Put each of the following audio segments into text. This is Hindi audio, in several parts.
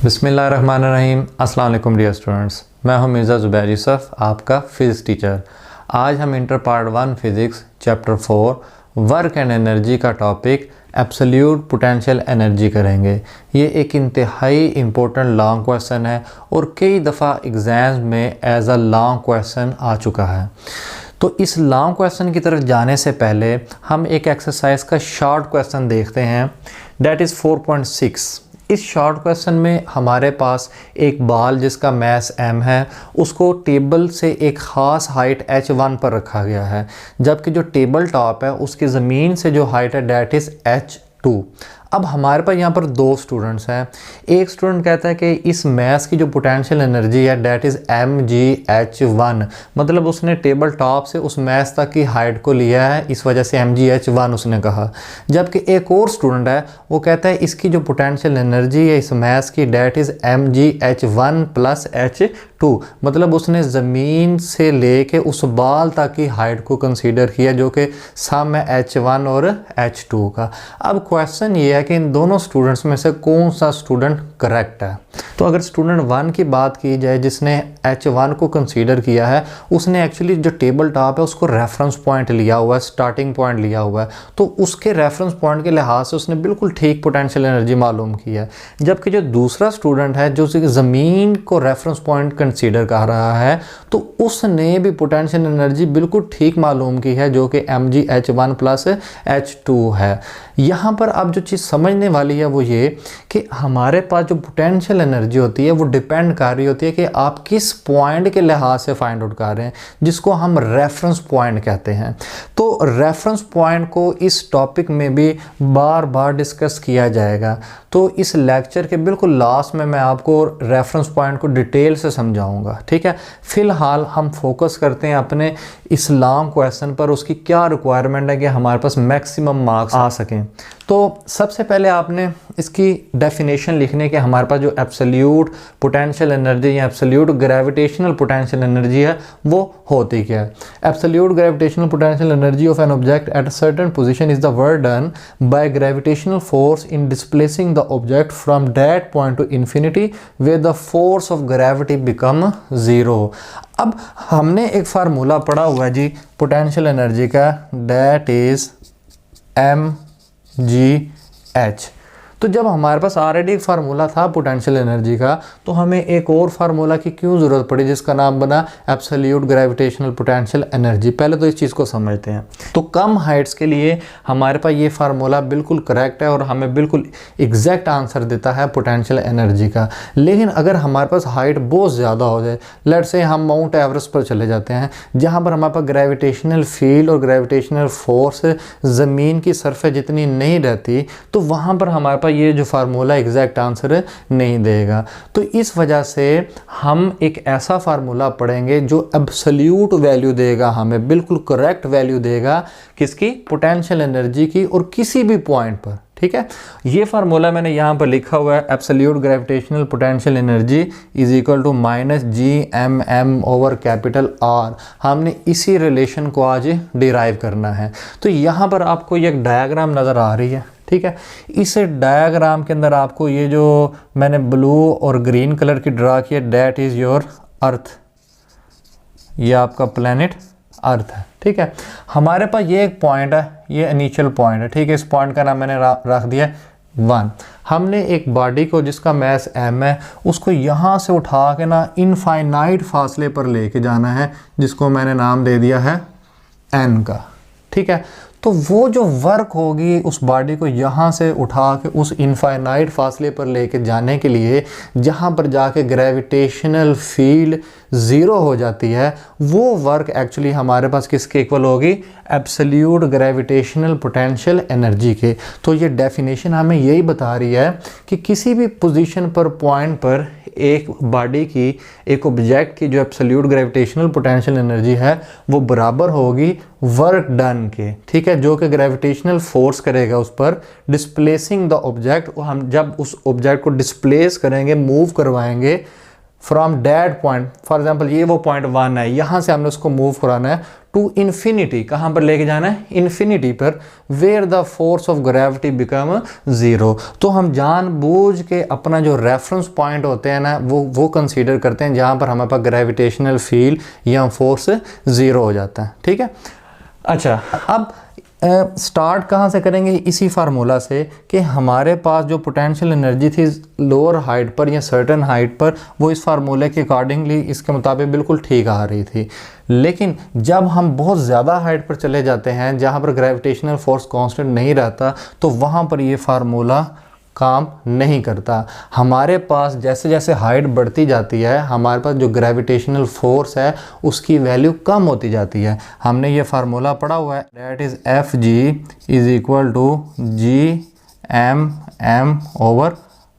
बिस्मिल्लाहिर्रहमानिर्रहीम। अस्सलाम वालेकुम डियर स्टूडेंट्स, मैं हूं मिर्ज़ा ज़ुबैर यूसुफ़, आपका फ़िज़िक्स टीचर। आज हम inter part 1 physics chapter 4 work and energy का टॉपिक एब्सोल्यूट पोटेंशियल एनर्जी करेंगे। ये एक इंतहाई इम्पोर्टेंट लॉन्ग क्वेश्चन है और कई दफ़ा एग्ज़ाम्स में एज अ लॉन्ग क्वेश्चन आ चुका है। तो इस लॉन्ग क्वेश्चन की तरफ जाने से पहले हम एक एक्सरसाइज का शॉर्ट क्वेश्चन देखते हैं, दैट इज़ 4.6। इस शॉर्ट क्वेश्चन में हमारे पास एक बॉल जिसका मास m है, उसको टेबल से एक ख़ास हाइट h1 पर रखा गया है, जबकि जो टेबल टॉप है उसकी ज़मीन से जो हाइट है डैट इज़ h2। अब हमारे पास यहाँ पर दो स्टूडेंट्स हैं। एक स्टूडेंट कहता है कि इस मास की जो पोटेंशियल एनर्जी है डैट इज़ mgh1, मतलब उसने टेबल टॉप से उस मास तक की हाइट को लिया है, इस वजह से mgh1 उसने कहा। जबकि एक और स्टूडेंट है, वो कहता है इसकी जो पोटेंशियल एनर्जी है इस मास की that is mgh1 plus h2, मतलब उसने ज़मीन से लेके उस बॉल तक की हाइट को कंसीडर किया जो कि सम है h1 और h2 का। अब क्वेश्चन ये है कि इन दोनों स्टूडेंट्स में से कौन सा स्टूडेंट करेक्ट है। तो अगर स्टूडेंट 1 की बात की जाए जिसने h1 को कंसीडर किया है, उसने एक्चुअली जो टेबल टॉप है उसको रेफरेंस पॉइंट लिया हुआ है, स्टार्टिंग पॉइंट लिया हुआ है, तो उसके रेफरेंस पॉइंट के लिहाज से उसने बिल्कुल ठीक पोटेंशियल एनर्जी मालूम की है। जबकि जो दूसरा स्टूडेंट है जो ज़मीन को रेफरेंस पॉइंट कंसीडर कर रहा है, तो उसने भी पोटेंशियल एनर्जी बिल्कुल ठीक मालूम की है जो कि mgh1 प्लस h2 है। यहाँ पर अब जो चीज़ समझने वाली है वो ये कि हमारे पास जो पोटेंशियल एनर्जी होती है वो डिपेंड कर रही होती है कि आप किस पॉइंट के लिहाज से फाइंड आउट कर रहे हैं, जिसको हम रेफरेंस पॉइंट कहते हैं। तो रेफरेंस पॉइंट को इस टॉपिक में भी बार बार डिस्कस किया जाएगा। तो इस लेक्चर के बिल्कुल लास्ट में मैं आपको रेफरेंस पॉइंट को डिटेल से समझाऊंगा, ठीक है। फ़िलहाल हम फोकस करते हैं अपने इस लॉन्ग क्वेश्चन पर, उसकी क्या रिक्वायरमेंट है कि हमारे पास मैक्सिमम मार्क्स आ सकें। तो सबसे पहले आपने इसकी डेफिनेशन लिखने के हमारे पास जो एब्सोल्यूट पोटेंशियल एनर्जी या एब्सोल्यूट ग्रेविटेशनल पोटेंशियल एनर्जी है वो होती क्या है। Absolute gravitational potential energy of an object at a certain position is the work done by gravitational force in displacing the object from that point to infinity where the force of gravity become zero. अब हमने एक फार्मूला पढ़ा हुआ है जी पोटेंशियल एनर्जी का, दैट इज़ mgh। तो जब हमारे पास ऑलरेडी एक फार्मूला था पोटेंशियल एनर्जी का, तो हमें एक और फार्मूला की क्यों ज़रूरत पड़ी जिसका नाम बना एब्सोल्यूट ग्रेविटेशनल पोटेंशियल एनर्जी। पहले तो इस चीज़ को समझते हैं। तो कम हाइट्स के लिए हमारे पास ये फार्मूला बिल्कुल करेक्ट है और हमें बिल्कुल एग्जैक्ट आंसर देता है पोटेंशियल एनर्जी का। लेकिन अगर हमारे पास हाइट बहुत ज़्यादा हो जाए, लेट्स से हम माउंट एवरेस्ट पर चले जाते हैं जहाँ पर हमारे पास ग्रेविटेशनल फील्ड और ग्रेविटेशनल फोर्स ज़मीन की सरफेस जितनी नहीं रहती, तो वहाँ पर हमारे पास ये जो फार्मूला एग्जैक्ट आंसर नहीं देगा। तो इस वजह से हम एक ऐसा फार्मूला पढ़ेंगे जो एब्सोल्यूट वैल्यू देगा, हमें बिल्कुल करेक्ट वैल्यू देगा किसकी, पोटेंशियल एनर्जी की, और किसी भी पॉइंट पर, ठीक है। ये फार्मूला मैंने यहाँ पर लिखा हुआ है, absolute gravitational potential energy is equal to -Gmm over capital R। हमने इसी रिलेशन को आज डिराइव करना है। तो यहाँ पर आपको ये एक डायग्राम नज़र आ रही है, ठीक है। इस डायग्राम के अंदर आपको ये जो मैंने ब्लू और ग्रीन कलर की ड्रा किया, डैट इज़ योर अर्थ, ये आपका प्लेनेट अर्थ है, ठीक है। हमारे पास ये एक पॉइंट है, ये इनिशियल पॉइंट है, ठीक है। इस पॉइंट का नाम मैंने रख दिया 1। हमने एक बॉडी को जिसका मास m है उसको यहाँ से उठा के ना इनफाइनाइट फासले पर लेके जाना है, जिसको मैंने नाम दे दिया है n का, ठीक है। तो वो जो वर्क होगी उस बॉडी को यहाँ से उठा के उस इनफाइनाइट फासले पर लेके जाने के लिए, जहाँ पर जाके ग्रेविटेशनल फील्ड ज़ीरो हो जाती है, वो वर्क एक्चुअली हमारे पास किसके इक्वल होगी, एब्सोल्यूट ग्रेविटेशनल पोटेंशियल एनर्जी के। तो ये डेफिनेशन हमें यही बता रही है कि किसी भी पोजीशन पर, पॉइंट पर एक बॉडी की, एक ऑब्जेक्ट की जो एब्सोल्यूट ग्रेविटेशनल पोटेंशियल एनर्जी है वो बराबर होगी वर्क डन के, ठीक है, जो कि ग्रेविटेशनल फोर्स करेगा उस पर, डिस्प्लेसिंग द ऑब्जेक्ट। हम जब उस ऑब्जेक्ट को डिस्प्लेस करेंगे, मूव करवाएंगे from that point, for example ये वो पॉइंट 1 है, यहाँ से हमने उसको मूव कराना है टू इन्फिनिटी, कहाँ पर लेके जाना है, इन्फिनिटी पर, where the force of gravity become zero. तो हम जानबूझ के अपना जो रेफरेंस पॉइंट होते हैं ना वो कंसीडर करते हैं जहाँ पर हमारे पास ग्रेविटेशनल फील्ड या फोर्स ज़ीरो हो जाता है। ठीक है, अच्छा अब स्टार्ट कहाँ से करेंगे, इसी फार्मूला से कि हमारे पास जो पोटेंशियल एनर्जी थी लोअर हाइट पर या सर्टेन हाइट पर, वो इस फार्मूले के अकॉर्डिंगली इसके मुताबिक बिल्कुल ठीक आ रही थी। लेकिन जब हम बहुत ज़्यादा हाइट पर चले जाते हैं जहाँ पर ग्रेविटेशनल फोर्स कांस्टेंट नहीं रहता, तो वहाँ पर ये फार्मूला काम नहीं करता। हमारे पास जैसे जैसे हाइट बढ़ती जाती है हमारे पास जो ग्रेविटेशनल फोर्स है उसकी वैल्यू कम होती जाती है। हमने ये फार्मूला पढ़ा हुआ है, that is F G is equal to G M over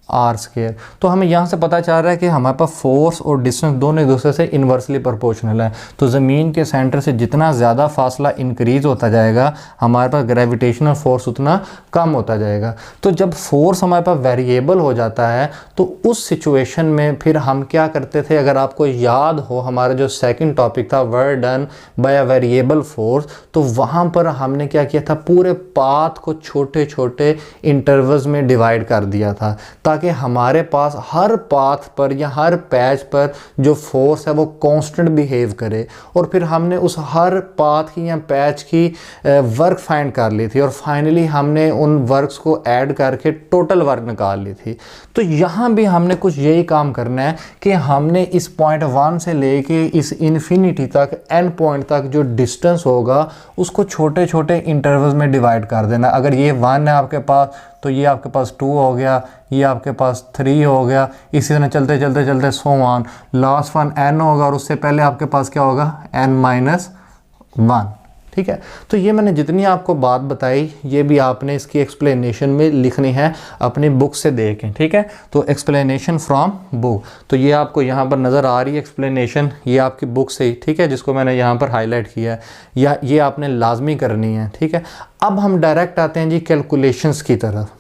R square. तो हमें यहाँ से पता चल रहा है कि हमारे पास फोर्स और डिस्टेंस दोनों एक दूसरे से इन्वर्सली प्रोपोर्शनल है। तो ज़मीन के सेंटर से जितना ज़्यादा फासला इंक्रीज़ होता जाएगा हमारे पास ग्रेविटेशनल फोर्स उतना कम होता जाएगा। तो जब फोर्स हमारे पास वेरिएबल हो जाता है तो उस सिचुएशन में फिर हम क्या करते थे, अगर आपको याद हो हमारा जो सेकेंड टॉपिक था work done bye a variable force, तो वहाँ पर हमने क्या किया था, पूरे पाथ को छोटे छोटे इंटरवल्स में डिवाइड कर दिया था ताकि हमारे पास हर पाथ पर या हर पैच पर जो फोर्स है वो कांस्टेंट बिहेव करे। और फिर हमने उस हर पाथ की या पैच की वर्क फाइंड कर ली थी और फाइनली हमने उन वर्क्स को ऐड करके टोटल वर्क निकाल ली थी। तो यहाँ भी हमने कुछ यही काम करना है कि हमने इस पॉइंट 1 से लेके इस इन्फिनिटी तक एंड पॉइंट तक जो डिस्टेंस होगा उसको छोटे छोटे इंटरवल्स में डिवाइड कर देना। अगर ये 1 है आपके पास तो ये आपके पास 2 हो गया, ये आपके पास 3 हो गया, इसी तरह चलते चलते चलते so on, last one n होगा और उससे पहले आपके पास क्या होगा, n-1। ठीक है, तो ये मैंने जितनी आपको बात बताई ये भी आपने इसकी एक्सप्लेनेशन में लिखनी है अपनी बुक से देखें। ठीक है, तो एक्सप्लेनेशन फ्रॉम बुक, तो ये आपको यहाँ पर नज़र आ रही है एक्सप्लेनेशन, ये आपकी बुक से ही, ठीक है, जिसको मैंने यहाँ पर हाईलाइट किया है, या ये आपने लाजमी करनी है। ठीक है, अब हम डायरेक्ट आते हैं जी कैलकुलेशंस की तरफ।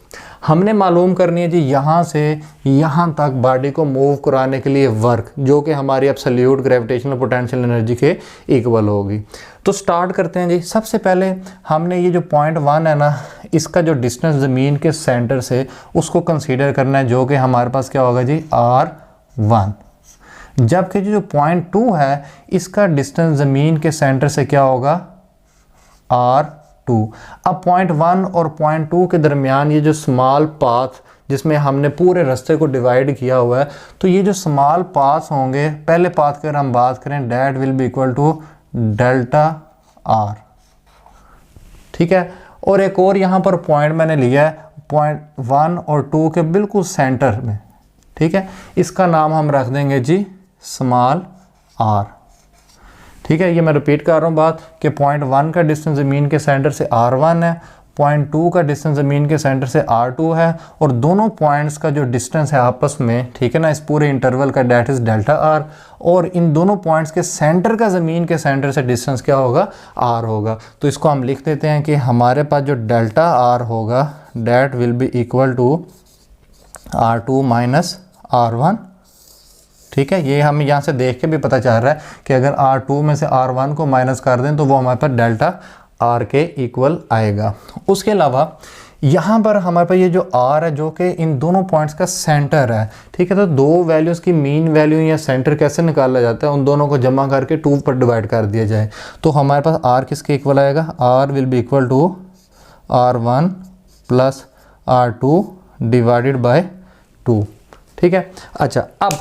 हमने मालूम करनी है जी यहाँ से यहाँ तक बॉडी को मूव कराने के लिए वर्क, जो कि हमारी एब्सोल्यूट ग्रेविटेशनल पोटेंशियल एनर्जी के इक्वल होगी। तो स्टार्ट करते हैं जी। सबसे पहले हमने ये जो पॉइंट 1 है ना, इसका जो डिस्टेंस ज़मीन के सेंटर से उसको कंसीडर करना है, जो कि हमारे पास क्या होगा जी, r1। जबकि जो पॉइंट 2 है इसका डिस्टेंस ज़मीन के सेंटर से क्या होगा, r2। अब पॉइंट 1 और पॉइंट 2 के दरमियान ये जो स्मॉल पाथ जिसमें हमने पूरे रास्ते को डिवाइड किया हुआ है, तो ये जो स्मॉल पाथ होंगे, पहले पाथ की अगर हम बात करें, that will be equal to delta r। ठीक है, और एक और यहाँ पर पॉइंट मैंने लिया है पॉइंट 1 और 2 के बिल्कुल सेंटर में। ठीक है, इसका नाम हम रख देंगे जी स्मॉल r। ठीक है, ये मैं रिपीट कर रहा हूँ बात कि पॉइंट 1 का डिस्टेंस ज़मीन के सेंटर से r1 है, पॉइंट 2 का डिस्टेंस ज़मीन के सेंटर से r2 है, और दोनों पॉइंट्स का जो डिस्टेंस है आपस में, ठीक है ना, इस पूरे इंटरवल का, डेट इज़ डेल्टा r। और इन दोनों पॉइंट्स के सेंटर का ज़मीन के सेंटर से डिस्टेंस क्या होगा, r होगा। तो इसको हम लिख देते हैं कि हमारे पास जो डेल्टा r होगा that will be equal to r2 minus r1। ठीक है, ये हमें यहाँ से देख के भी पता चल रहा है कि अगर r2 में से r1 को माइनस कर दें तो वो हमारे पास डेल्टा r के इक्वल आएगा। उसके अलावा यहाँ पर हमारे पास ये जो r है जो कि इन दोनों पॉइंट्स का सेंटर है। ठीक है, तो दो वैल्यूज़ की मीन वैल्यू या सेंटर कैसे निकाला जाता है, उन दोनों को जमा करके 2 पर डिवाइड कर दिया जाए तो हमारे पास r किसके इक्वल आएगा, r will be equal to r1 plus r2 divided by 2। ठीक है, अच्छा अब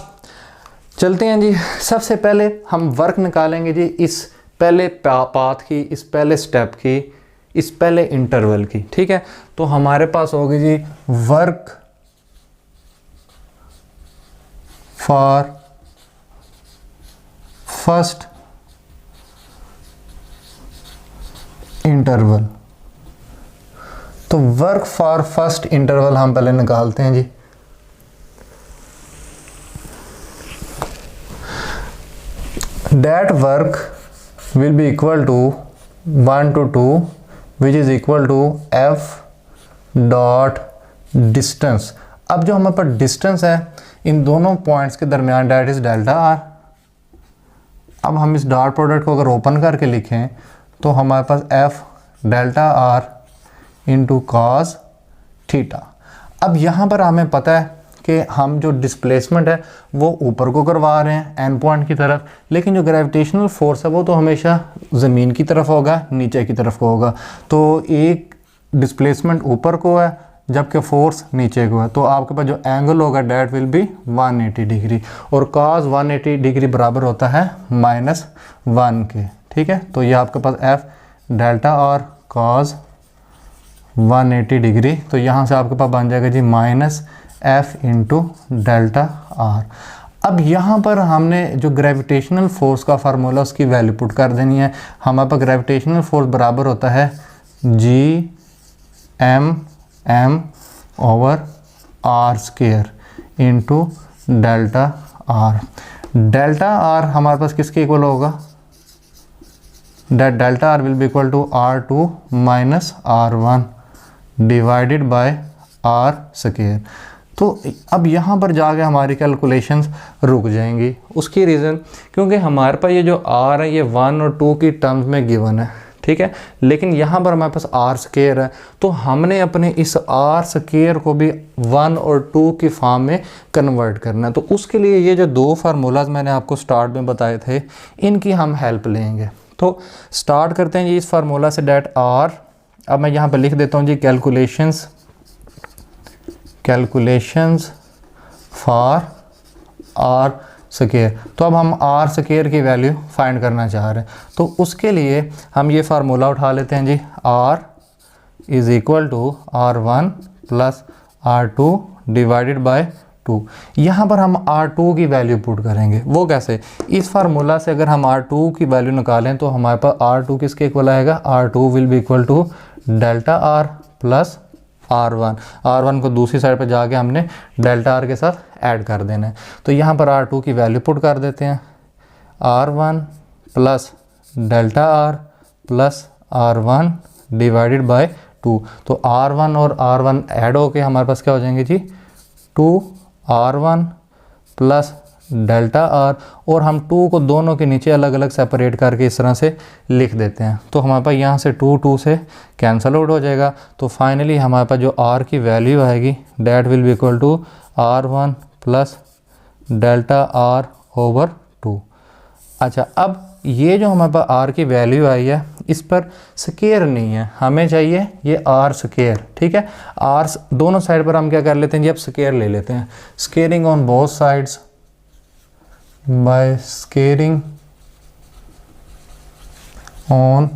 चलते हैं जी। सबसे पहले हम वर्क निकालेंगे जी इस पहले पाथ की, इस पहले स्टेप की, इस पहले इंटरवल की। ठीक है, तो हमारे पास होगी जी वर्क फॉर फर्स्ट इंटरवल। तो वर्क फॉर फर्स्ट इंटरवल हम पहले निकालते हैं जी। That work will be equal to 1 to 2 which is equal to f dot distance। अब जो हमारे पास डिस्टेंस है इन दोनों पॉइंट्स के दरमियान डेट इज डेल्टा r। अब हम इस डॉट प्रोडक्ट को अगर ओपन करके लिखें तो हमारे पास F delta R into cos theta. अब यहाँ पर हमें पता है कि हम जो डिस्प्लेसमेंट है वो ऊपर को करवा रहे हैं एंड पॉइंट की तरफ, लेकिन जो ग्रेविटेशनल फोर्स है वो तो हमेशा ज़मीन की तरफ होगा, नीचे की तरफ को होगा। तो एक डिस्प्लेसमेंट ऊपर को है जबकि फोर्स नीचे को है, तो आपके पास जो एंगल होगा डैट विल बी 180 डिग्री, और cos 180 डिग्री बराबर होता है -1 के। ठीक है, तो ये आपके पास F delta R cos 180 degree, तो यहाँ से आपके पास बन जाएगा जी -f इंटू डेल्टा आर। अब यहाँ पर हमने जो ग्रेविटेशनल फोर्स का फार्मूला उसकी वैल्यू पुट कर देनी है। हमारे पास ग्रेविटेशनल फोर्स बराबर होता है Gm over R square into delta R. Delta R हमारे पास किसके इक्वल होगा? Delta R will be equal to R2 minus R1 divided by R square. तो अब यहाँ पर जाके हमारी कैलकुलेशंस रुक जाएंगी। उसकी रीज़न क्योंकि हमारे पास ये जो R है ये 1 और 2 की टर्म्स में गिवन है, ठीक है, लेकिन यहाँ पर हमारे पास आर स्क्वायर है, तो हमने अपने इस आर स्क्वायर को भी 1 और 2 की फॉर्म में कन्वर्ट करना है। तो उसके लिए ये जो दो फार्मूलाज मैंने आपको स्टार्ट में बताए थे इनकी हम हेल्प लेंगे। तो स्टार्ट करते हैं जी इस फार्मूला से, डेट आर। अब मैं यहाँ पर लिख देता हूँ जी कैलकुलेशंस फॉर आर स्क्वायर। तो अब हम आर स्क्वायर की वैल्यू फाइंड करना चाह रहे हैं, तो उसके लिए हम ये फार्मूला उठा लेते हैं जी, R is equal to R1 plus R2 divided by 2। यहाँ पर हम R2 की वैल्यू पुट करेंगे। वो कैसे? इस फार्मूला से अगर हम R2 की वैल्यू निकालें तो हमारे पास R2 किसके इक्वल आएगा? R2 will be equal to delta R plus R1 को दूसरी साइड पर जाके हमने डेल्टा R के साथ ऐड कर देना है। तो यहाँ पर R2 की वैल्यू पुट कर देते हैं, R1 plus delta R plus R1 divided by 2। तो R1 और R1 ऐड होके हमारे पास क्या हो जाएंगे जी? 2R1 प्लस डेल्टा R, और हम 2 को दोनों के नीचे अलग अलग सेपरेट करके इस तरह से लिख देते हैं। तो हमारे पास यहाँ से 2 से कैंसल आउट हो जाएगा। तो फाइनली हमारे पास जो R की वैल्यू आएगी that will be equal to R1 plus delta R over 2। अच्छा, अब ये जो हमारे पास R की वैल्यू आई है इस पर स्क्वायर नहीं है, हमें चाहिए ये R स्क्वायर। ठीक है, R दोनों साइड पर हम क्या कर लेते हैं जी? अब स्क्वायर ले लेते हैं। Squaring on both sides by squaring on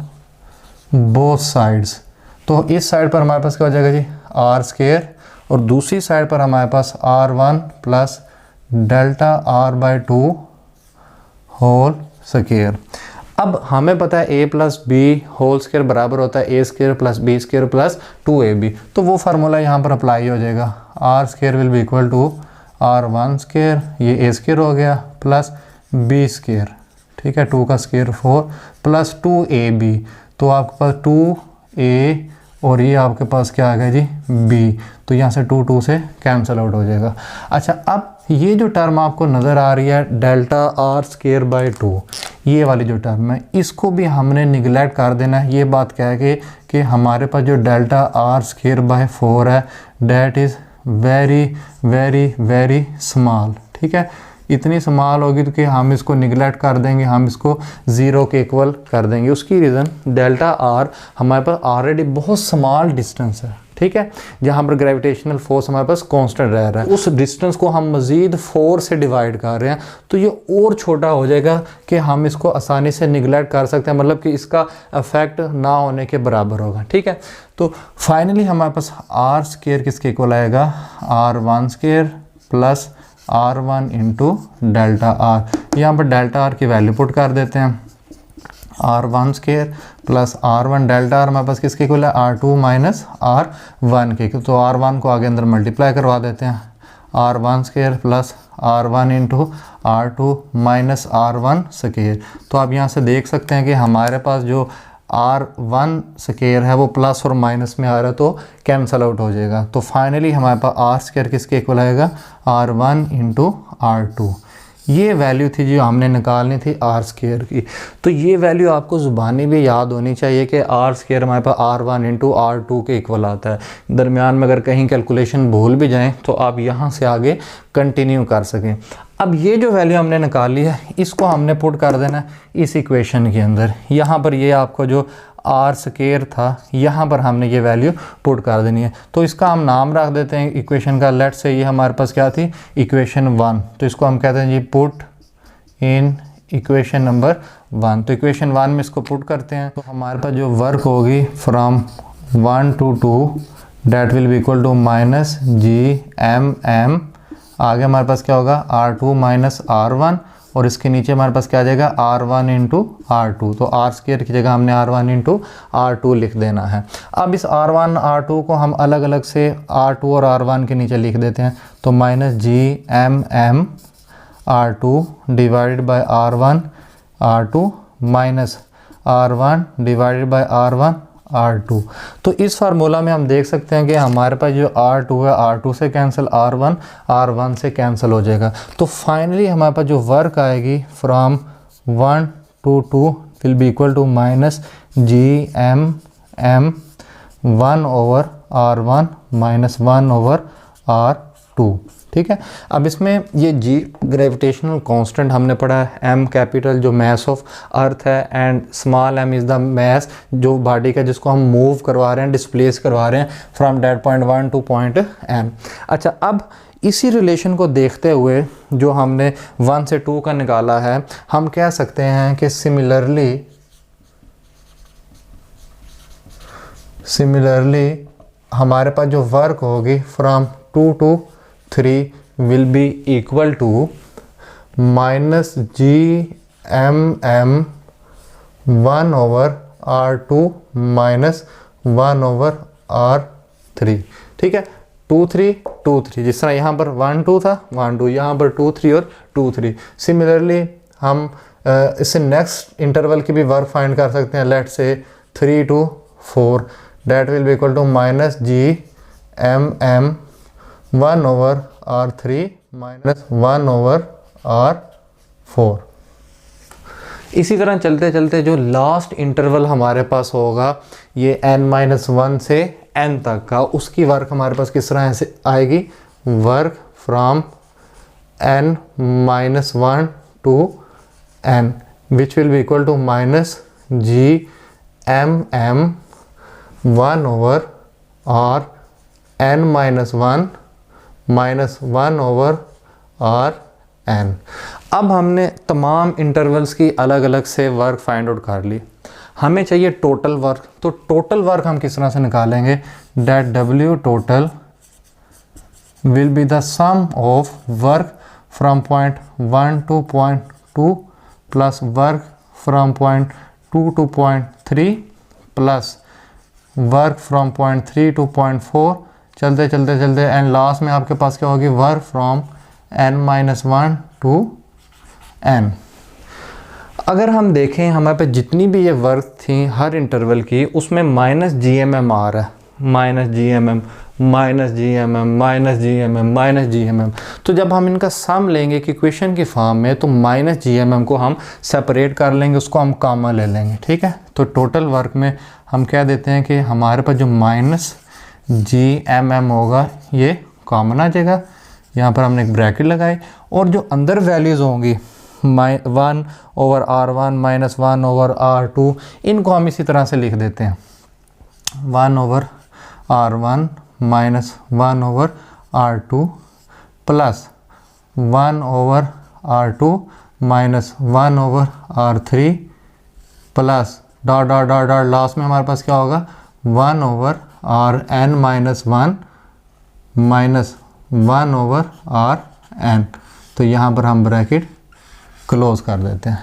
both sides। तो इस साइड पर हमारे पास क्या हो जाएगा जी? R स्क्वायर, और दूसरी साइड पर हमारे पास R1 plus delta R by 2 whole square. अब हमें पता है a plus b whole square बराबर होता है a square plus b square plus 2ab। तो वो फार्मूला यहाँ पर अप्लाई हो जाएगा। R square will be equal to R1 square, ये a स्क्वायर हो गया, प्लस b स्क्वायर, ठीक है, 2 का स्क्वायर 4 प्लस 2ab। तो आपके पास 2a और ये आपके पास क्या आ गया जी? b। तो यहाँ से 2 से कैंसिल आउट हो जाएगा। अच्छा, अब ये जो टर्म आपको नज़र आ रही है डेल्टा R स्क्वायर बाई 2, ये वाली जो टर्म है इसको भी हमने निगलेक्ट कर देना है। ये बात क्या है कि हमारे पास जो डेल्टा R स्क्वायर बाई 4 है that is very very very small. ठीक है, इतनी स्मॉल होगी तो कि हम इसको निगलेक्ट कर देंगे, हम इसको 0 के इक्वल कर देंगे। उसकी रीज़न डेल्टा R हमारे पास ऑलरेडी बहुत स्मॉल डिस्टेंस है, ठीक है, जहाँ पर ग्रेविटेशनल फोर्स हमारे पास कांस्टेंट रह रहा है। उस डिस्टेंस को हम मज़ीद 4 से डिवाइड कर रहे हैं, तो ये और छोटा हो जाएगा कि हम इसको आसानी से निगलेक्ट कर सकते हैं, मतलब कि इसका इफेक्ट ना होने के बराबर होगा। ठीक है, तो फाइनली हमारे पास R स्क्वायर किसके इक्वल आएगा? R1 square plus R1 into delta R। यहाँ पर डेल्टा R की वैल्यू पुट कर देते हैं, R1 square plus R1 delta R हमारे पास किसके इक्वल है? R2 माइनस R1 के। तो R1 को आगे अंदर मल्टीप्लाई करवा देते हैं, R1 square plus R1 into R2 minus R1 square. तो आप यहाँ से देख सकते हैं कि हमारे पास जो R1 स्क्वायर है वो प्लस और माइनस में आ रहा है, तो कैंसल आउट हो जाएगा। तो फाइनली हमारे पास R स्क्वायर किसके इक्वल आएगा? R1 into R2। ये वैल्यू थी जो हमने निकालनी थी आर स्क्वायर की। तो ये वैल्यू आपको ज़ुबानी भी याद होनी चाहिए कि आर स्क्वायर हमारे पास R1 इंटू R2 के इक्वल आता है। दरमियान में अगर कहीं कैलकुलेशन भूल भी जाएं तो आप यहाँ से आगे कंटिन्यू कर सकें। अब ये जो वैल्यू हमने निकाली है इसको हमने पुट कर देना इस इक्वेशन के अंदर। यहाँ पर ये आपको जो आर स्क्वायर था यहाँ पर हमने ये वैल्यू पुट कर देनी है। तो इसका हम नाम रख देते हैं इक्वेशन का। लेट से ये हमारे पास क्या थी, इक्वेशन 1। तो इसको हम कहते हैं जी पुट इन इक्वेशन नंबर 1। तो इक्वेशन 1 में इसको पुट करते हैं तो हमारे पास जो वर्क होगी from 1 to 2 that will be equal to minus GMM। आगे हमारे पास क्या होगा R2 माइनस R1 और इसके नीचे हमारे पास क्या आ जाएगा R1 इंटू R2। तो आर स्क्वायर की जगह हमने R1 इंटू R2 लिख देना है। अब इस R1 R2 को हम अलग अलग से R2 और R1 के नीचे लिख देते हैं। तो minus GMM R2 divided bye R1 R2 minus R1 divided bye R1 R2। तो इस फार्मूला में हम देख सकते हैं कि हमारे पास जो R2 है R2 से कैंसिल, R1 से कैंसिल हो जाएगा। तो फाइनली हमारे पास जो वर्क आएगी from 1 to 2 will be equal to minus GMM 1 over R1 minus 1 over R2। ठीक है। अब इसमें ये G ग्रेविटेशनल कांस्टेंट हमने पढ़ा है, M कैपिटल जो मास ऑफ अर्थ है and small m is the mass जो बॉडी का जिसको हम मूव करवा रहे हैं, डिस्प्लेस करवा रहे हैं from that point 1 to point M। अच्छा, अब इसी रिलेशन को देखते हुए जो हमने 1 से 2 का निकाला है, हम कह सकते हैं कि सिमिलरली हमारे पास जो वर्क होगी from 2 to 3 will be equal to minus GMM 1 over R2 minus 1 over R3। ठीक है, 2 3 2 3, जिस तरह यहाँ पर 1 2 था 1 2, यहाँ पर 2 3 और 2 3। सिमिलरली हम इससे नेक्स्ट इंटरवल की भी वर्क फाइंड कर सकते हैं। लेट से 3 to 4 that will be equal to minus GMM 1 over R3 minus 1 over R4। इसी तरह चलते चलते जो लास्ट इंटरवल हमारे पास होगा ये n-1 से n तक का, उसकी वर्क हमारे पास किस तरह से आएगी, work from n-1 to n which will be equal to minus GMM 1 over R n-1 minus 1 over RN। अब हमने तमाम इंटरवल्स की अलग अलग से वर्क फाइंड आउट कर ली। हमें चाहिए टोटल वर्क। तो टोटल वर्क हम किस तरह से निकालेंगे, that W total will be the sum of work from point 1 to point 2 plus work from point 2 to point 3 plus work from point 3 to point 4, चलते चलते चलते एंड लास्ट में आपके पास क्या होगी, work from n-1 to n। अगर हम देखें हमारे पे जितनी भी ये वर्क थी हर इंटरवल की, उसमें माइनस GMM आ रहा है, minus GMM minus GMM minus GMM minus GMM। तो जब हम इनका सम लेंगे कि क्वेश्चन की फॉर्म में, तो माइनस GMM को हम सेपरेट कर लेंगे, उसको हम कॉमन ले लेंगे। ठीक है, तो टोटल वर्क में हम कह देते हैं कि हमारे पास जो माइनस GMM होगा ये कॉमन आ जाएगा। यहाँ पर हमने एक ब्रैकेट लगाई और जो अंदर वैल्यूज़ होंगी 1 over R1 minus 1 over R2, इनको हम इसी तरह से लिख देते हैं 1 over R1 minus 1 over R2 plus 1 over R2 minus 1 over R3 plus dot dot dot dot, last में हमारे पास क्या होगा 1 over Rn minus 1 minus 1 over Rn। तो यहाँ पर हम ब्रैकेट क्लोज कर देते हैं।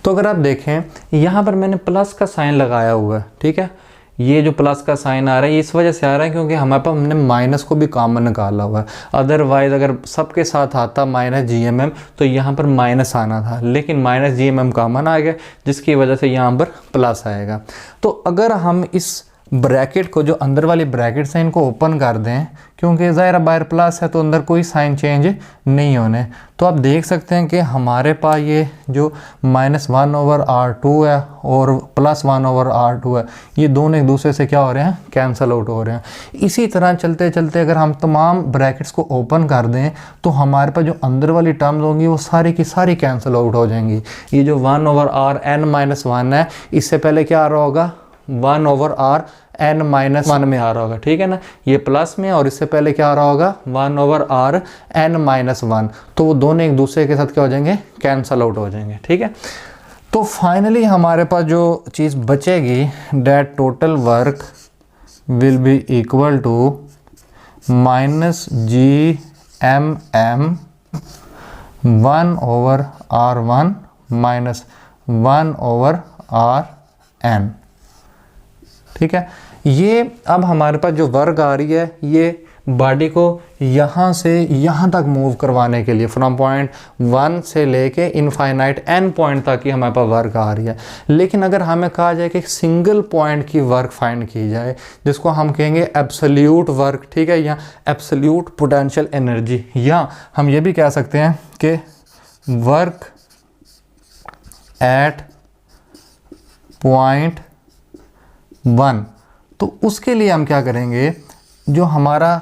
तो अगर आप देखें यहाँ पर मैंने प्लस का साइन लगाया हुआ है। ठीक है, ये जो प्लस का साइन आ रहा है इस वजह से आ रहा है क्योंकि हमारे पास हमने माइनस को भी कॉमन निकाला हुआ है। अदरवाइज़ अगर सबके साथ आता माइनस GMM तो यहाँ पर माइनस आना था, लेकिन माइनस GMM कॉमन आ गया जिसकी वजह से यहाँ पर प्लस आएगा। तो अगर हम इस ब्रैकेट को, जो अंदर वाली ब्रैकेट्स हैं, इनको ओपन कर दें, क्योंकि ज़ाहिर बाहर प्लस है तो अंदर कोई साइन चेंज नहीं होने। तो आप देख सकते हैं कि हमारे पास ये जो -1/r2 है और +1/r2 है, ये दोनों एक दूसरे से क्या हो रहे हैं, कैंसिल आउट हो रहे हैं। इसी तरह चलते चलते अगर हम तमाम ब्रैकेट्स को ओपन कर दें तो हमारे पास जो अंदर वाली टर्म्स होंगी वो सारी की सारी कैंसिल आउट हो जाएंगी। ये जो 1/rn-1 है, इससे पहले क्या आ रहा होगा, 1/rn-1 में आ रहा होगा, ठीक है ना, ये प्लस में, और इससे पहले क्या आ रहा होगा, 1/rn-1, तो वो दोनों एक दूसरे के साथ क्या हो जाएंगे, कैंसल आउट हो जाएंगे, ठीक है। तो फाइनली हमारे पास जो चीज़ बचेगी, that total work will be equal to -GMM 1/r1 -1/rn, ठीक है। ये अब हमारे पास जो वर्क आ रही है, ये बॉडी को यहाँ से यहाँ तक मूव करवाने के लिए, फ्रॉम पॉइंट 1 से लेके इनफाइनाइट n पॉइंट तक की हमारे पास वर्क आ रही है। लेकिन अगर हमें कहा जाए कि सिंगल पॉइंट की वर्क फाइंड की जाए, जिसको हम कहेंगे एब्सोल्यूट वर्क, ठीक है, या एब्सोल्यूट पोटेंशियल एनर्जी, या हम ये भी कह सकते हैं कि वर्क एट पॉइंट 1, तो उसके लिए हम क्या करेंगे, जो हमारा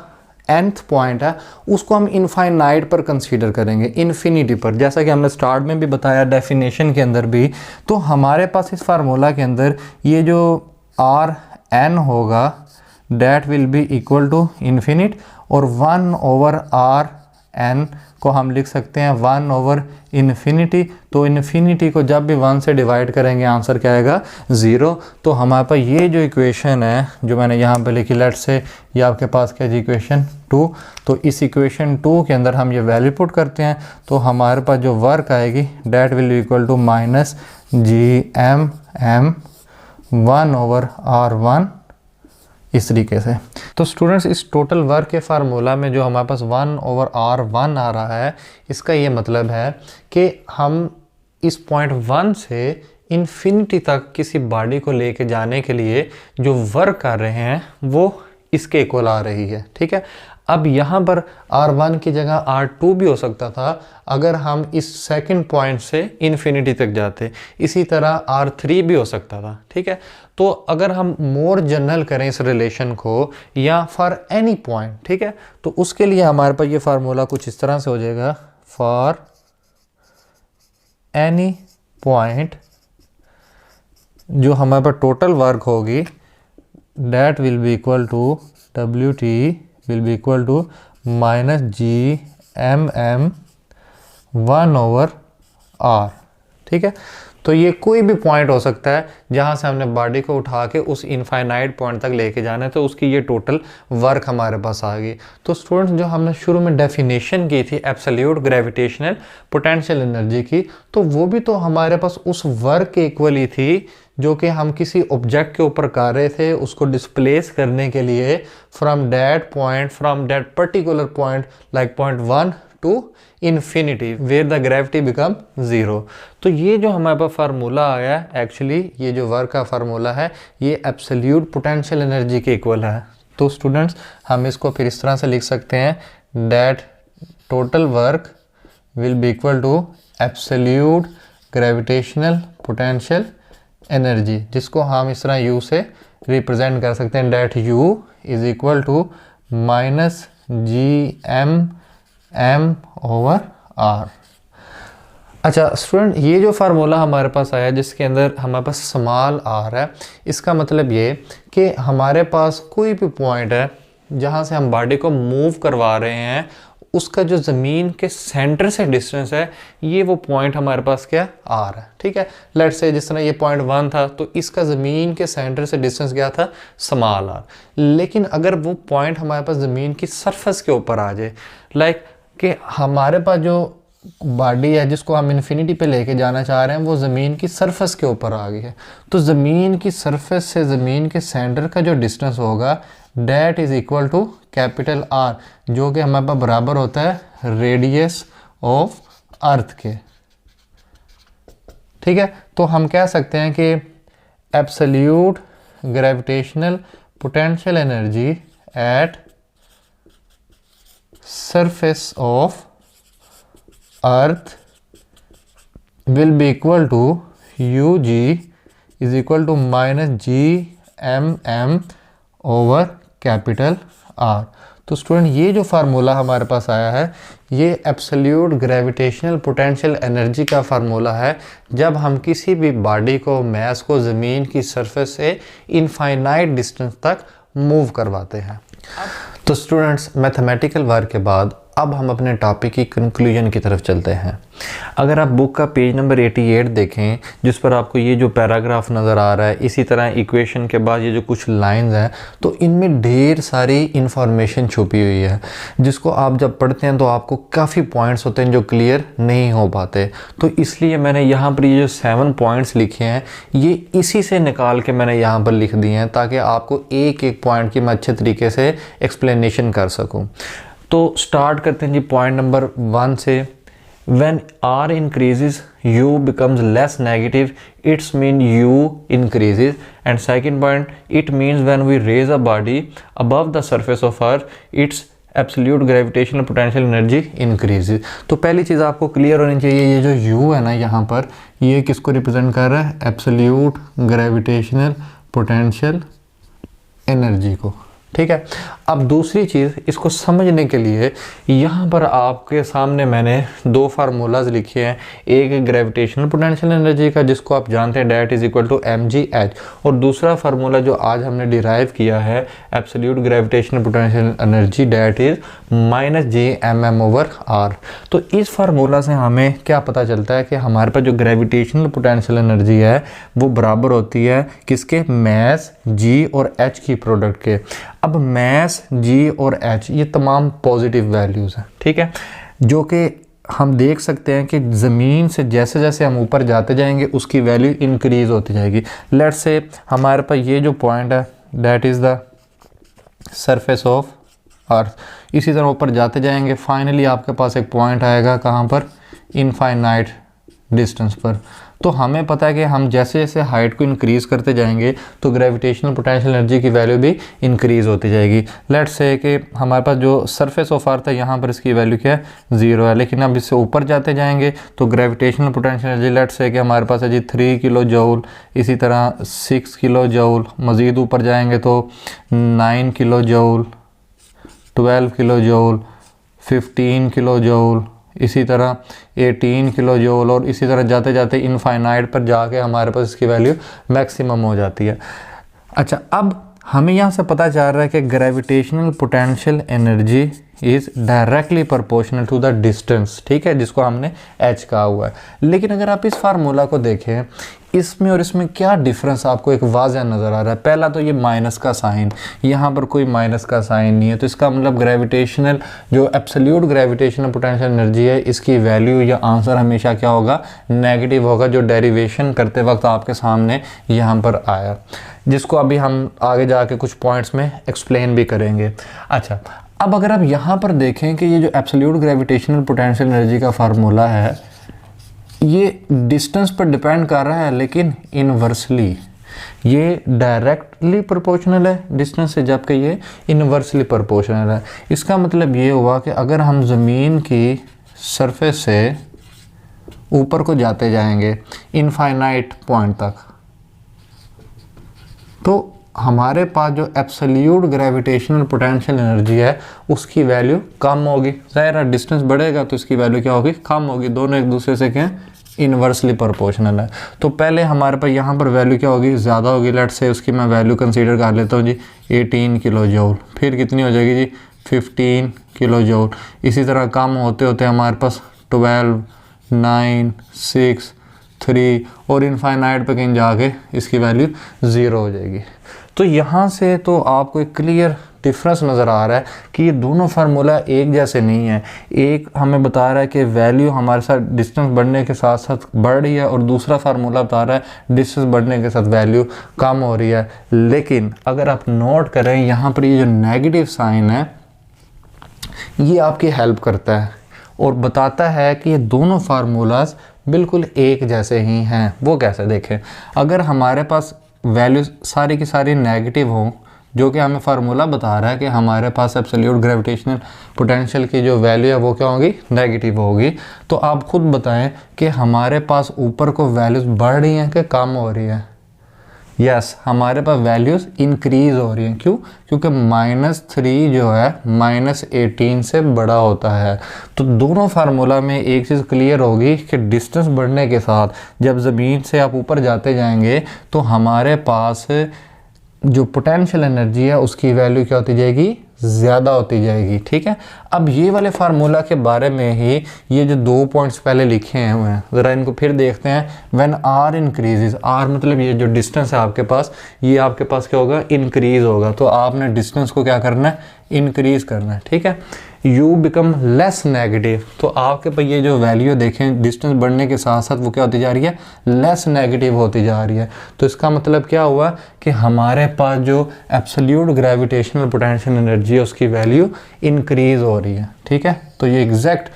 nth पॉइंट है उसको हम इनफाइनाइट पर कंसीडर करेंगे, इन्फिनिटी पर, जैसा कि हमने स्टार्ट में भी बताया, डेफिनेशन के अंदर भी। तो हमारे पास इस फार्मूला के अंदर ये जो Rn होगा, that will be equal to infinite, और 1/Rn को हम लिख सकते हैं 1/इन्फिनिटी। तो इन्फिनिटी को जब भी 1 से डिवाइड करेंगे आंसर क्या आएगा, 0। तो हमारे पास ये जो इक्वेशन है जो मैंने यहाँ पे लिखी, लेट से ये आपके पास क्या है, इक्वेशन 2। तो इस इक्वेशन 2 के अंदर हम ये वैल्यू पुट करते हैं, तो हमारे पास जो वर्क आएगी, that will be equal to -GMM 1/r1, इस तरीके से। तो स्टूडेंट्स, इस टोटल वर्क के फार्मूला में जो हमारे पास 1/r1 आ रहा है, इसका ये मतलब है कि हम इस पॉइंट 1 से इन्फिनिटी तक किसी बॉडी को लेके जाने के लिए जो वर्क कर रहे हैं वो इसके इक्वल आ रही है, ठीक है। अब यहाँ पर R1 की जगह R2 भी हो सकता था अगर हम इस सेकंड पॉइंट से इन्फिनिटी तक जाते, इसी तरह R3 भी हो सकता था, ठीक है। तो अगर हम मोर जनरल करें इस रिलेशन को, या फॉर एनी पॉइंट, ठीक है, तो उसके लिए हमारे पास ये फार्मूला कुछ इस तरह से हो जाएगा, फॉर एनी पॉइंट जो हमारे पास टोटल वर्क होगी, that will be equal to WT will be equal to -GMM 1/r, ठीक है। तो ये कोई भी पॉइंट हो सकता है जहाँ से हमने बॉडी को उठा के उस इनफाइनाइट पॉइंट तक लेके जाना है, तो उसकी ये टोटल वर्क हमारे पास आ गई। तो स्टूडेंट्स, जो हमने शुरू में डेफिनेशन की थी एब्सोल्यूट ग्रेविटेशनल पोटेंशियल एनर्जी की, तो वो भी तो हमारे पास उस वर्क के इक्वल ही थी जो कि हम किसी ऑब्जेक्ट के ऊपर कर रहे थे, उसको डिस्प्लेस करने के लिए from that point, from that particular point, like point 1 to infinity, where the gravity become 0। तो ये जो हमारे पास फार्मूला आया, एक्चुअली ये जो वर्क का फार्मूला है, ये एब्सोल्यूट पोटेंशियल एनर्जी के इक्वल है। तो स्टूडेंट्स, हम इसको फिर इस तरह से लिख सकते हैं, that total work will be equal to absolute gravitational potential energy, जिसको हम इस तरह U से रिप्रेजेंट कर सकते हैं, that U is equal to -GMM/r। अच्छा स्टूडेंट, ये जो फार्मूला हमारे पास आया जिसके अंदर हमारे पास स्मॉल r है, इसका मतलब ये कि हमारे पास कोई भी पॉइंट है जहाँ से हम बॉडी को मूव करवा रहे हैं, उसका जो ज़मीन के सेंटर से डिस्टेंस है, ये वो पॉइंट हमारे पास क्या r है, ठीक है। लेट्स से जिस तरह ये पॉइंट 1 था, तो इसका ज़मीन के सेंटर से डिस्टेंस क्या था, स्मॉल r। लेकिन अगर वो पॉइंट हमारे पास ज़मीन की सरफेस के ऊपर आ जाए, लाइक कि हमारे पास जो बॉडी है जिसको हम इन्फिनिटी पे लेके जाना चाह रहे हैं, वो ज़मीन की सरफेस के ऊपर आ गई है, तो ज़मीन की सरफेस से ज़मीन के सेंटर का जो डिस्टेंस होगा, that is equal to capital R, जो कि हमारे पास बराबर होता है रेडियस ऑफ अर्थ के, ठीक है। तो हम कह सकते हैं कि absolute gravitational potential energy at surface of earth will be equal to ug is equal to minus gmm over capital R। तो स्टूडेंट ये जो फार्मूला हमारे पास आया है ये एब्सोल्यूट ग्रेविटेशनल पोटेंशियल एनर्जी का फार्मूला है जब हम किसी भी बॉडी को मैस को ज़मीन की सरफेस से इनफाइनाइट डिस्टेंस तक मूव करवाते हैं। तो स्टूडेंट्स मैथमेटिकल वर्क के बाद अब हम अपने टॉपिक की कंक्लूजन की तरफ चलते हैं। अगर आप बुक का पेज नंबर 88 देखें जिस पर आपको ये जो पैराग्राफ नज़र आ रहा है, इसी तरह इक्वेशन के बाद ये जो कुछ लाइंस हैं तो इनमें ढेर सारी इंफॉर्मेशन छुपी हुई है जिसको आप जब पढ़ते हैं तो आपको काफ़ी पॉइंट्स होते हैं जो क्लियर नहीं हो पाते। तो इसलिए मैंने यहाँ पर ये जो 7 पॉइंट्स लिखे हैं ये इसी से निकाल के मैंने यहाँ पर लिख दिए हैं ताकि आपको एक एक पॉइंट की मैं अच्छे तरीके से एक्सप्लेनेशन कर सकूँ। तो स्टार्ट करते हैं जी पॉइंट नंबर 1 से। When R increases, U becomes less negative. It's mean U increases. And second point, it means when we raise a body above the surface of Earth, its absolute gravitational potential energy increases। तो पहली चीज़ आपको क्लियर होनी चाहिए ये जो U है ना यहाँ पर ये किसको रिप्रेजेंट कर रहा है? एब्सोल्यूट ग्रेविटेशनल पोटेंशियल एनर्जी को। ठीक है। अब दूसरी चीज़ इसको समझने के लिए यहाँ पर आपके सामने मैंने 2 फार्मूलाज लिखे हैं। एक ग्रेविटेशनल पोटेंशियल एनर्जी का जिसको आप जानते हैं that is equal to mgh और दूसरा फार्मूला जो आज हमने डिराइव किया है absolute gravitational potential energy that is -gmm/r। तो इस फार्मूला से हमें क्या पता चलता है कि हमारे पास जो ग्रेविटेशनल पोटेंशियल एनर्जी है वो बराबर होती है किसके? मैस g और h की प्रोडक्ट के। अब मैस g और h ये तमाम पॉजिटिव वैल्यूज़ हैं। ठीक है, जो कि हम देख सकते हैं कि ज़मीन से जैसे जैसे हम ऊपर जाते जाएंगे उसकी वैल्यू इंक्रीज़ होती जाएगी। लेट्स से हमारे पास ये जो पॉइंट है that is the surface of अर्थ, इसी तरह ऊपर जाते जाएंगे फाइनली आपके पास एक पॉइंट आएगा कहाँ पर? इनफाइनाइट डिस्टेंस पर। तो हमें पता है कि हम जैसे जैसे हाइट को इंक्रीज़ करते जाएंगे तो ग्रेविटेशनल पोटेंशियल एनर्जी की वैल्यू भी इंक्रीज़ होती जाएगी। लेट्स से कि हमारे पास जो सरफेस ऑफ अर्थ है यहाँ पर इसकी वैल्यू क्या है? 0 है। लेकिन अब इससे ऊपर जाते जाएंगे तो gravitational potential energy let's say कि हमारे पास है जी 3 किलो जूल, इसी तरह 6 किलो जूल, मज़ीद ऊपर जाएंगे तो 9 kilo joule, 12 kilo joule, 15 kilo joule, इसी तरह 18 किलो जूल और इसी तरह जाते जाते इनफाइनाइट पर जाके हमारे पास इसकी वैल्यू मैक्सिमम हो जाती है। अच्छा, अब हमें यहाँ से पता चल रहा है कि gravitational potential energy is directly proportional to the distance. ठीक है, जिसको हमने h कहा हुआ है। लेकिन अगर आप इस फार्मूला को देखें इसमें और इसमें क्या डिफरेंस आपको एक वाज़ह नज़र आ रहा है। पहला तो ये माइनस का साइन, यहाँ पर कोई माइनस का साइन नहीं है तो इसका मतलब ग्रेविटेशनल जो एब्सोल्यूट ग्रेविटेशनल पोटेंशियल एनर्जी है इसकी वैल्यू या आंसर हमेशा क्या होगा? नेगेटिव होगा, जो डेरिवेशन करते वक्त आपके सामने यहाँ पर आया, जिसको अभी हम आगे जाके कुछ पॉइंट्स में एक्सप्लेन भी करेंगे। अच्छा, अब अगर आप यहाँ पर देखें कि ये जो एब्सोल्यूट ग्रेविटेशनल पोटेंशियल एनर्जी का फार्मूला है ये डिस्टेंस पर डिपेंड कर रहा है लेकिन इनवर्सली ये डायरेक्टली प्रोपोर्शनल है डिस्टेंस से, जबकि ये इनवर्सली प्रोपोर्शनल है। इसका मतलब ये हुआ कि अगर हम ज़मीन की सरफेस से ऊपर को जाते जाएंगे इनफाइनाइट पॉइंट तक तो हमारे पास जो एब्सोल्यूट ग्रेविटेशनल पोटेंशियल एनर्जी है उसकी वैल्यू कम होगी। ज़ाहिर है डिस्टेंस बढ़ेगा तो इसकी वैल्यू क्या होगी? कम होगी। दोनों एक दूसरे से क्या इनवर्सली प्रोपोर्शनल है। तो पहले हमारे पास यहाँ पर वैल्यू क्या होगी? ज़्यादा होगी। लेट्स से उसकी मैं वैल्यू कंसीडर कर लेता हूँ जी 18 किलो जूल, फिर कितनी हो जाएगी जी 15 किलो जूल। इसी तरह कम होते होते हमारे पास 12, 9, 6, 3 और इनफाइनाइट पे कहीं जाके इसकी वैल्यू 0 हो जाएगी। तो यहाँ से तो आपको एक क्लियर डिफरेंस नज़र आ रहा है कि ये दोनों फार्मूला एक जैसे नहीं है। एक हमें बता रहा है कि वैल्यू हमारे साथ डिस्टेंस बढ़ने के साथ साथ बढ़ रही है और दूसरा फार्मूला बता रहा है डिस्टेंस बढ़ने के साथ वैल्यू कम हो रही है। लेकिन अगर आप नोट करें यहाँ पर ये जो नेगेटिव साइन है ये आपकी हेल्प करता है और बताता है कि ये दोनों फार्मूलाज बिल्कुल एक जैसे ही हैं। वो कैसे? देखें, अगर हमारे पास वैल्यू सारी की सारी नेगेटिव हों, जो कि हमें फार्मूला बता रहा है कि हमारे पास एब्सोल्यूट ग्रेविटेशनल पोटेंशियल की जो वैल्यू है वो क्या होगी, नेगेटिव होगी। तो आप खुद बताएं कि हमारे पास ऊपर को वैल्यूज़ बढ़ रही हैं कि कम हो रही है। यस, हमारे पास वैल्यूज़ इंक्रीज़ हो रही हैं। क्यों? क्योंकि -3 जो है -18 से बड़ा होता है। तो दोनों फार्मूला में एक चीज़ क्लियर होगी कि डिस्टेंस बढ़ने के साथ जब ज़मीन से आप ऊपर जाते जाएंगे तो हमारे पास जो पोटेंशियल एनर्जी है उसकी वैल्यू क्या होती जाएगी, ज़्यादा होती जाएगी। ठीक है, अब ये वाले फार्मूला के बारे में ही ये जो 2 पॉइंट्स पहले लिखे हुए हैं, ज़रा इनको फिर देखते हैं। व्हेन आर इंक्रीजेज, आर मतलब ये जो डिस्टेंस है आपके पास, ये आपके पास क्या होगा, इंक्रीज़ होगा। तो आपने डिस्टेंस को क्या करना है, इंक्रीज़ करना है। ठीक है, यू बिकम लेस नेगेटिव, तो आपके पास ये जो वैल्यू देखें डिस्टेंस बढ़ने के साथ साथ वो क्या होती जा रही है, लेस नेगेटिव होती जा रही है। तो इसका मतलब क्या हुआ कि हमारे पास जो एब्सोल्यूट ग्रेविटेशनल पोटेंशियल एनर्जी है उसकी वैल्यू इंक्रीज़ हो रही है। ठीक है, तो ये एग्जैक्ट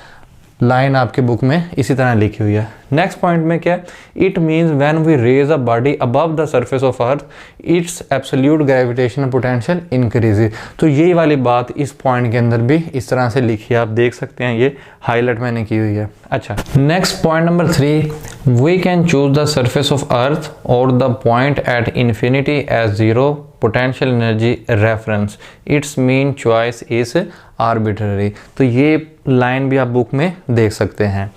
लाइन आपके बुक में इसी तरह लिखी हुई है। नेक्स्ट पॉइंट में क्या है, it means when we raise a body above the surface of earth its absolute gravitational potential increases. तो यही वाली बात इस पॉइंट के अंदर भी इस तरह से लिखी है, आप देख सकते हैं, ये हाईलाइट मैंने की हुई है। अच्छा, next point number 3, we can choose the surface of earth और the point at infinity as zero potential energy reference, it's mean choice is arbitrary. तो ये लाइन भी आप बुक में देख सकते हैं।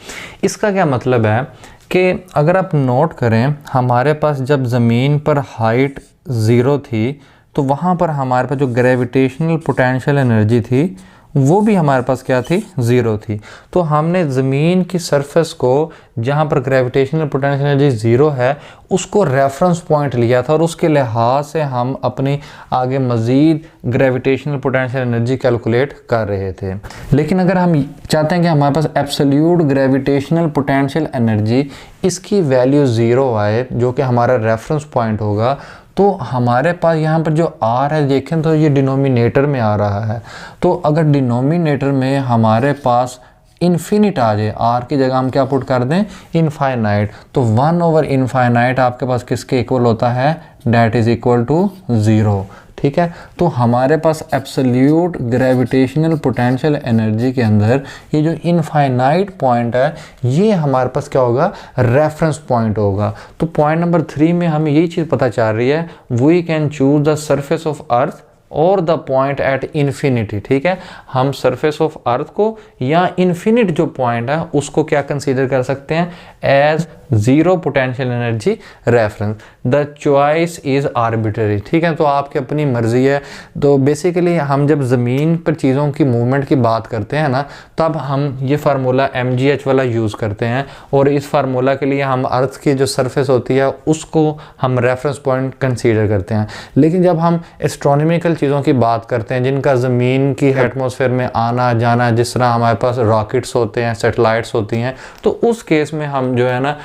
इसका क्या मतलब है कि अगर आप नोट करें, हमारे पास जब ज़मीन पर हाइट 0 थी तो वहाँ पर हमारे पास जो ग्रेविटेशनल पोटेंशियल एनर्जी थी वो भी हमारे पास क्या थी, 0 थी। तो हमने ज़मीन की सरफेस को जहाँ पर ग्रेविटेशनल पोटेंशियल एनर्जी 0 है उसको रेफरेंस पॉइंट लिया था और उसके लिहाज से हम अपनी आगे मज़ीद ग्रेविटेशनल पोटेंशियल एनर्जी कैलकुलेट कर रहे थे। लेकिन अगर हम चाहते हैं कि हमारे पास एब्सोल्यूट ग्रेविटेशनल पोटेंशियल एनर्जी इसकी वैल्यू 0 आए, जो कि हमारा रेफरेंस पॉइंट होगा, तो हमारे पास यहाँ पर जो आर है देखें तो ये डिनोमिनेटर में आ रहा है। तो अगर डिनोमिनेटर में हमारे पास इन्फिनिट आ जाए, आर की जगह हम क्या पुट कर दें, इनफाइनाइट, तो 1/इनफाइनाइट आपके पास किसके इक्वल होता है, डेट इज इक्वल टू 0। ठीक है, तो हमारे पास एब्सोल्यूट ग्रेविटेशनल पोटेंशियल एनर्जी के अंदर ये जो इनफाइनाइट पॉइंट है ये हमारे पास क्या होगा, रेफरेंस पॉइंट होगा। तो पॉइंट नंबर 3 में हमें यही चीज़ पता चल रही है, we can choose the surface of earth और द पॉइंट एट इन्फिनिटी। ठीक है, हम सरफेस ऑफ अर्थ को या इन्फिनिट जो पॉइंट है उसको क्या कंसीडर कर सकते हैं, as 0 potential energy reference. The choice is arbitrary. ठीक है, तो आपकी अपनी मर्जी है। तो बेसिकली हम जब ज़मीन पर चीज़ों की मूवमेंट की बात करते हैं ना, तब हम ये फार्मूला mgh वाला यूज़ करते हैं और इस फार्मूला के लिए हम अर्थ की जो सरफेस होती है उसको हम रेफरेंस पॉइंट कंसीडर करते हैं। लेकिन जब हम एस्ट्रोनॉमिकल चीज़ों की बात करते हैं जिनका ज़मीन की एटमॉस्फेयर में आना जाना, जिस तरह हमारे पास रॉकेट्स होते हैं, सैटेलाइट्स होती हैं, तो उस केस में हम जो है ना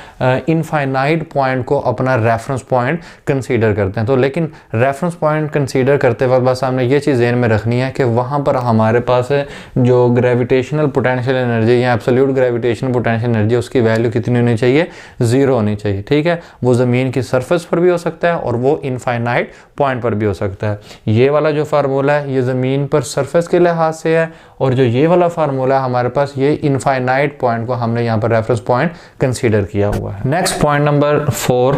इनफाइनाइट पॉइंट को अपना रेफरेंस पॉइंट कंसीडर करते हैं। तो लेकिन रेफरेंस पॉइंट कंसीडर करते वक्त बस हमने ये चीज़ ज़हन में रखनी है कि वहाँ पर हमारे पास जो ग्रेविटेशनल पोटेंशियल एनर्जी या एब्सोल्यूट ग्रेविटेशनल पोटेंशियल एनर्जी उसकी वैल्यू कितनी होनी चाहिए, 0 होनी चाहिए। ठीक है, वो ज़मीन की सरफेस पर भी हो सकता है और वो इनफाइनाइट पॉइंट पर भी हो सकता है। ये वाला जो फार्मूला है ये ज़मीन पर सरफेस के लिहाज से है और जो ये वाला फार्मूला है हमारे पास ये इनफाइनाइट पॉइंट को हमने यहाँ पर रेफरेंस पॉइंट कंसीडर किया हुआ है। Next point number 4,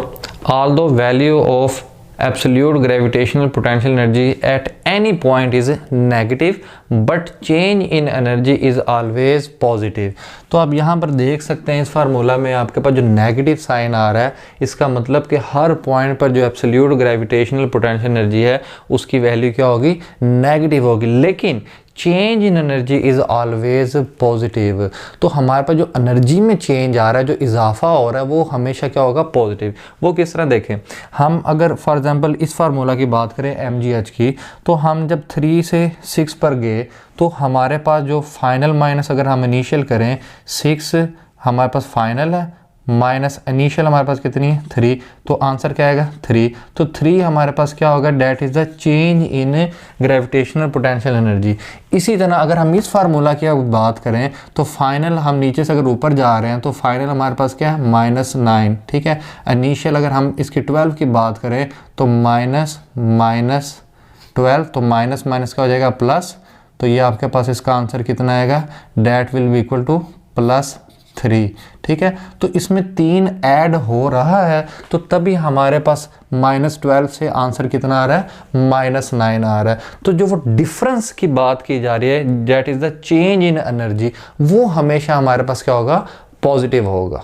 although value of absolute gravitational potential energy at any point is negative but change in energy is always positive। तो आप यहाँ पर देख सकते हैं इस फार्मूला में आपके पास जो नेगेटिव साइन आ रहा है इसका मतलब कि हर पॉइंट पर जो एब्सोल्यूट ग्रेविटेशनल पोटेंशियल एनर्जी है उसकी वैल्यू क्या होगी, नेगेटिव होगी। लेकिन change in energy is always positive. तो हमारे पास जो एनर्जी में चेंज आ रहा है, जो इजाफा हो रहा है, वो हमेशा क्या होगा, पॉजिटिव। वो किस तरह देखें, हम अगर फॉर एग्जांपल इस फार्मूला की बात करें mgh की, तो हम जब 3 से 6 पर गए तो हमारे पास जो फाइनल माइनस अगर हम इनिशियल करें 6 हमारे पास फाइनल है, माइनस इनिशियल हमारे पास कितनी है 3, तो आंसर क्या आएगा 3। तो 3 हमारे पास क्या होगा, that is the change in gravitational potential energy. इसी तरह अगर हम इस फार्मूला की बात करें तो फाइनल हम नीचे से अगर ऊपर जा रहे हैं तो फाइनल हमारे पास क्या है -9, ठीक है। इनिशियल अगर हम इसकी 12 की बात करें तो -12, तो माइनस माइनस क्या हो जाएगा प्लस, तो ये आपके पास इसका आंसर कितना आएगा, that will be equal to +3, ठीक है। तो इसमें 3 ऐड हो रहा है तो तभी हमारे पास -12 से आंसर कितना आ रहा है, -9 आ रहा है। तो जो वो डिफरेंस की बात की जा रही है, that is the change in energy, वो हमेशा हमारे पास क्या होगा, पॉजिटिव होगा।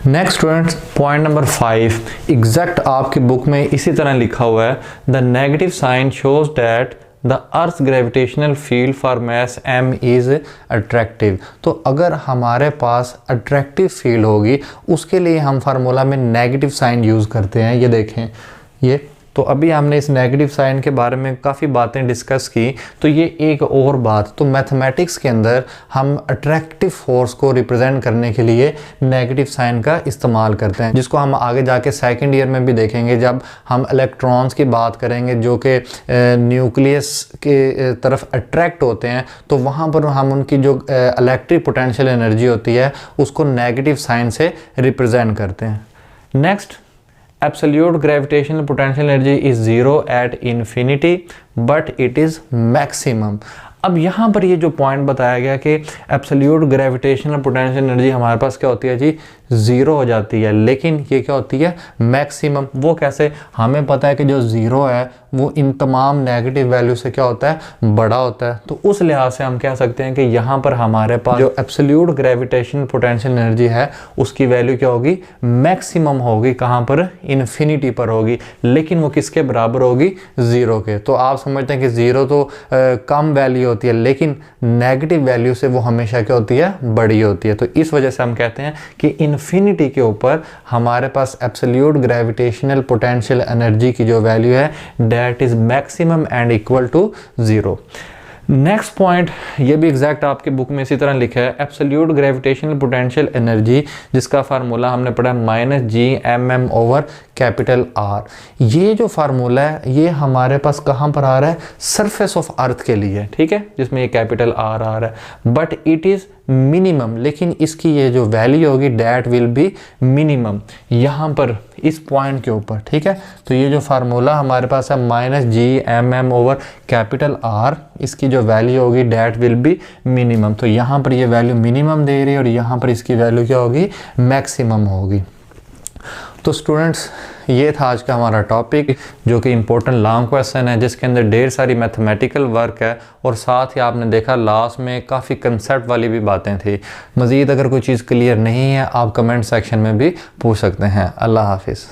Next students, point number 5 exact आपकी बुक में इसी तरह लिखा हुआ है, the negative sign shows that the earth gravitational field for mass m is attractive. तो अगर हमारे पास अट्रैक्टिव फील्ड होगी उसके लिए हम फार्मूला में नेगेटिव साइन यूज़ करते हैं। ये देखें, ये तो अभी हमने इस नेगेटिव साइन के बारे में काफ़ी बातें डिस्कस की। तो ये एक और बात, तो मैथमेटिक्स के अंदर हम अट्रैक्टिव फोर्स को रिप्रेजेंट करने के लिए नेगेटिव साइन का इस्तेमाल करते हैं, जिसको हम आगे जाके सेकंड ईयर में भी देखेंगे जब हम इलेक्ट्रॉन्स की बात करेंगे जो कि न्यूक्लियस के तरफ अट्रैक्ट होते हैं, तो वहाँ पर हम उनकी जो इलेक्ट्रिक पोटेंशियल एनर्जी होती है उसको नेगेटिव साइन से रिप्रेजेंट करते हैं। Next, absolute gravitational potential energy is 0 at infinity but it is maximum। अब यहाँ पर ये जो पॉइंट बताया गया कि एब्सोल्यूट ग्रेविटेशनल पोटेंशियल एनर्जी हमारे पास क्या होती है जी, 0 हो जाती है, लेकिन ये क्या होती है, मैक्सिमम। वो कैसे, हमें पता है कि जो 0 है वो इन तमाम नेगेटिव वैल्यू से क्या होता है, बड़ा होता है। तो उस लिहाज से हम कह सकते हैं कि यहाँ पर हमारे पास जो एब्सोल्यूट ग्रेविटेशनल पोटेंशियल एनर्जी है उसकी वैल्यू क्या होगी, मैक्सिमम होगी। कहाँ पर, इन्फिनिटी पर होगी, लेकिन वो किसके बराबर होगी, 0 के। तो आप समझते हैं कि 0 तो कम वैल्यू होती है, लेकिन नेगेटिव वैल्यू से वो हमेशा क्या होती है, बड़ी होती है। तो इस वजह से हम कहते हैं कि इन्फिनिटी के ऊपर हमारे पास एब्सोल्यूट ग्रेविटेशनल पोटेंशियल एनर्जी की जो वैल्यू है that is maximum and equal to 0। Next point, ये भी एग्जैक्ट आपके बुक में इसी तरह लिखा है, एब्सोल्यूट ग्रेविटेशनल पोटेंशियल एनर्जी जिसका फार्मूला हमने पढ़ा -Gmm/R। ये जो फार्मूला है ये हमारे पास कहाँ पर आ रहा है, सरफेस ऑफ अर्थ के लिए, ठीक है, जिसमें ये कैपिटल R आ रहा है, बट इट इज़ मिनिमम। लेकिन इसकी ये जो वैल्यू होगी डेट विल बी मिनिमम यहाँ पर इस पॉइंट के ऊपर, ठीक है। तो ये जो फार्मूला हमारे पास है -Gmm/R, इसकी जो वैल्यू होगी डेट विल बी मिनिमम। तो यहाँ पर ये वैल्यू मिनिमम दे रही है और यहाँ पर इसकी वैल्यू क्या होगी, मैक्सिमम होगी। तो स्टूडेंट्स, ये था आज का हमारा टॉपिक जो कि इम्पोर्टेंट लॉन्ग क्वेश्चन है, जिसके अंदर ढेर सारी मैथमेटिकल वर्क है और साथ ही आपने देखा लास्ट में काफ़ी कंसेप्ट वाली भी बातें थी। मज़ीद अगर कोई चीज़ क्लियर नहीं है आप कमेंट सेक्शन में भी पूछ सकते हैं। अल्लाह हाफिज़।